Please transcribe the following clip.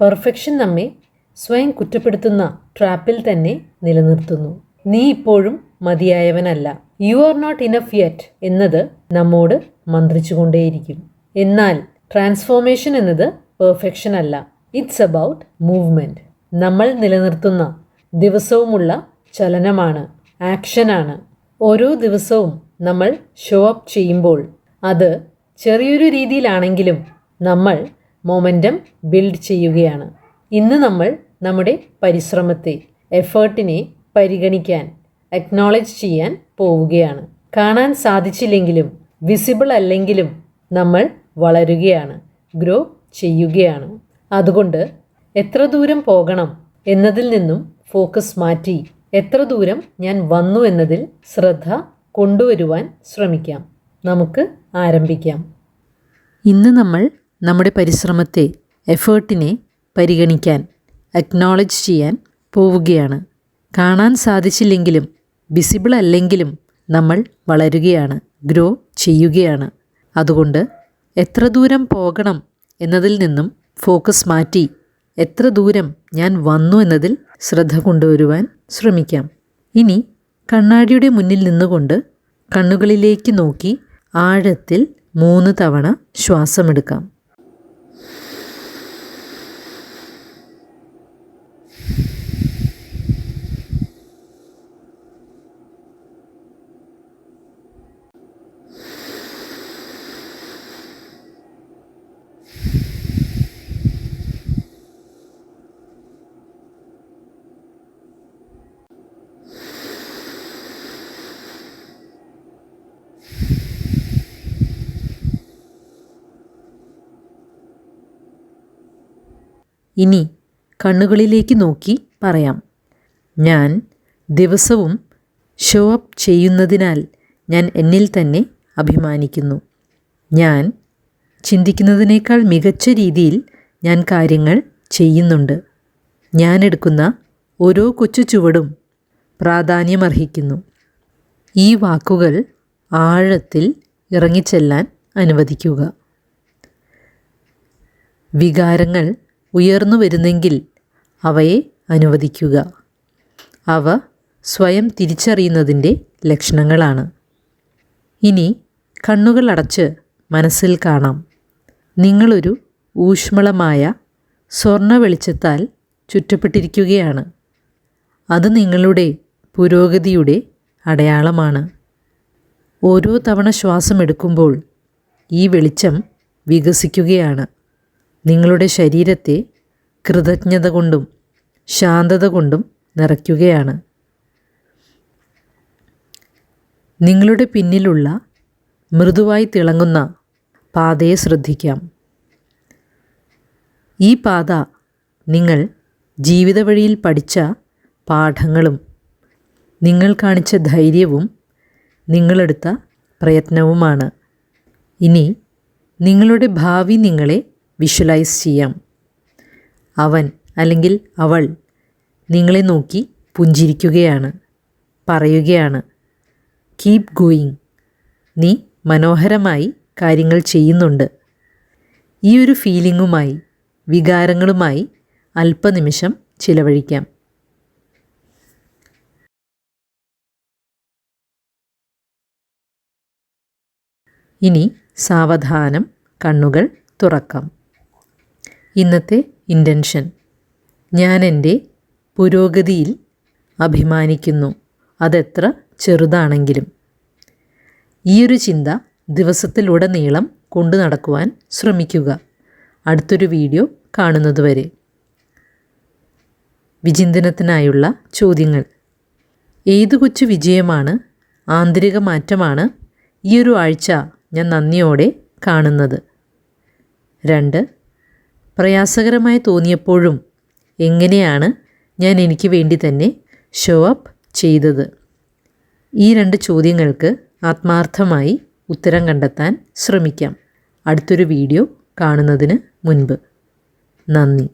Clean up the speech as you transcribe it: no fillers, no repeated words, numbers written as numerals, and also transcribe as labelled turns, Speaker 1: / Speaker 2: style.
Speaker 1: Perfection നമ്മെ സ്വയം കുറ്റപ്പെടുത്തുന്ന ട്രാപ്പിൽ തന്നെ നിലനിർത്തുന്നു. നീ ഇപ്പോഴും മതിയായവനല്ല, you are not enough yet എന്നത് നമ്മോട് മന്ത്രിച്ചുകൊണ്ടേയിരിക്കും. എന്നാൽ ട്രാൻസ്ഫോർമേഷൻ എന്നത് പെർഫെക്ഷൻ അല്ല, ഇറ്റ്സ് അബൌട്ട് മൂവ്മെൻറ്റ്. നമ്മൾ നിലനിർത്തുന്ന ദിവസവുമുള്ള ചലനമാണ്, ആക്ഷനാണ്. ഓരോ ദിവസവും നമ്മൾ ഷോ അപ്പ് ചെയ്യുമ്പോൾ അത് ചെറിയൊരു രീതിയിലാണെങ്കിലും നമ്മൾ മൊമെൻറ്റം ബിൽഡ് ചെയ്യുകയാണ്. ഇന്ന് നമ്മൾ നമ്മുടെ പരിശ്രമത്തെ, എഫേർട്ടിനെ പരിഗണിക്കാൻ, അക്നോളജ് ചെയ്യാൻ പോവുകയാണ്. കാണാൻ സാധിച്ചില്ലെങ്കിലും വിസിബിൾ അല്ലെങ്കിലും നമ്മൾ വളരുകയാണ്, ഗ്രോ ചെയ്യുകയാണ്. അതുകൊണ്ട് എത്ര ദൂരം പോകണം എന്നതിൽ നിന്നും ഫോക്കസ് മാറ്റി എത്ര ദൂരം ഞാൻ വന്നു എന്നതിൽ ശ്രദ്ധ കൊണ്ടുവരുവാൻ ശ്രമിക്കാം. നമുക്ക് ആരംഭിക്കാം. ഇന്ന് നമ്മൾ നമ്മുടെ പരിശ്രമത്തെ, എഫേർട്ടിനെ പരിഗണിക്കാൻ, അക്നോളജ് ചെയ്യാൻ പോവുകയാണ്. കാണാൻ സാധിച്ചില്ലെങ്കിലും വിസിബിൾ അല്ലെങ്കിലും നമ്മൾ വളരുകയാണ്, ഗ്രോ ചെയ്യുകയാണ്. അതുകൊണ്ട് എത്ര ദൂരം പോകണം എന്നതിൽ നിന്നും ഫോക്കസ് മാറ്റി എത്ര ദൂരം ഞാൻ വന്നു എന്നതിൽ ശ്രദ്ധ കൊണ്ടുവരുവാൻ ശ്രമിക്കാം. ഇനി കണ്ണാടിയുടെ മുന്നിൽ നിന്നുകൊണ്ട് കണ്ണുകളിലേക്ക് നോക്കി ആഴത്തിൽ 3 തവണ ശ്വാസമെടുക്കാം. ഇനി കണ്ണുകളിലേക്ക് നോക്കി പറയാം, ഞാൻ ദിവസവും ഷോ അപ്പ് ചെയ്യുന്നതിനാൽ ഞാൻ എന്നിൽ തന്നെ അഭിമാനിക്കുന്നു. ഞാൻ ചിന്തിക്കുന്നതിനേക്കാൾ മികച്ച രീതിയിൽ ഞാൻ കാര്യങ്ങൾ ചെയ്യുന്നുണ്ട്. ഞാൻ എടുക്കുന്ന ഓരോ കൊച്ചു ചുവടും പ്രാധാന്യമർഹിക്കുന്നു. ഈ വാക്കുകൾ ആഴത്തിൽ ഇറങ്ങിച്ചെല്ലാൻ അനുവദിക്കുക. വികാരങ്ങൾ ഉയർന്നു വരുന്നെങ്കിൽ അവയെ അനുവദിക്കുക. അവ സ്വയം തിരിച്ചറിയുന്നതിൻ്റെ ലക്ഷണങ്ങളാണ്. ഇനി കണ്ണുകൾ അടച്ച് മനസ്സിൽ കാണാം, നിങ്ങളൊരു ഊഷ്മളമായ സ്വർണ്ണ വെളിച്ചത്താൽ ചുറ്റപ്പെട്ടിരിക്കുകയാണ്. അത് നിങ്ങളുടെ പുരോഗതിയുടെ അടയാളമാണ്. ഓരോ തവണ ശ്വാസമെടുക്കുമ്പോൾ ഈ വെളിച്ചം വികസിക്കുകയാണ്. നിങ്ങളുടെ ശരീരത്തെ കൃതജ്ഞത കൊണ്ടും ശാന്തത കൊണ്ടും നിറയ്ക്കുകയാണ്. നിങ്ങളുടെ പിന്നിലുള്ള മൃദുവായി തിളങ്ങുന്ന പാതയെ ശ്രദ്ധിക്കാം. ഈ പാത നിങ്ങൾ ജീവിത വഴിയിൽ പഠിച്ച പാഠങ്ങളും നിങ്ങൾ കാണിച്ച ധൈര്യവും നിങ്ങളെടുത്ത പ്രയത്നവുമാണ്. ഇനി നിങ്ങളുടെ ഭാവി നിങ്ങളെ വിഷ്വലൈസ് ചെയ്യാം. അവൻ അല്ലെങ്കിൽ അവൾ നിങ്ങളെ നോക്കി പുഞ്ചിരിക്കുകയാണ്, പറയുകയാണ്, കീപ് ഗോയിങ്, നീ മനോഹരമായി കാര്യങ്ങൾ ചെയ്യുന്നുണ്ട്. ഈ ഒരു ഫീലിങ്ങുമായി, വികാരങ്ങളുമായി അല്പനിമിഷം ചിലവഴിക്കാം. ഇനി സാവധാനം കണ്ണുകൾ തുറക്കാം. ഇന്നത്തെ ഇൻറ്റൻഷൻ: ഞാൻ എൻ്റെ പുരോഗതിയിൽ അഭിമാനിക്കുന്നു, അതെത്ര ചെറുതാണെങ്കിലും. ഈയൊരു ചിന്ത ദിവസത്തിലുടനീളം കൊണ്ടു നടക്കുവാൻ ശ്രമിക്കുക. അടുത്തൊരു വീഡിയോ കാണുന്നതുവരെ. വിചിന്തനത്തിനായുള്ള ചോദ്യങ്ങൾ: ഏതു കൊച്ചു വിജയമാണ്, ആന്തരിക മാറ്റമാണ് ഈയൊരു ആഴ്ച ഞാൻ നന്ദിയോടെ കാണുന്നത്? 2. പ്രയാസകരമായി തോന്നിയപ്പോഴും എങ്ങനെയാണ് ഞാൻ എനിക്ക് വേണ്ടി തന്നെ ഷോ അപ്പ് ചെയ്തത്? ഈ 2 ചോദ്യങ്ങൾക്ക് ആത്മാർത്ഥമായി ഉത്തരം കണ്ടെത്താൻ ശ്രമിക്കാം. അടുത്തൊരു വീഡിയോ കാണുന്നതിന് മുൻപ്. നന്ദി.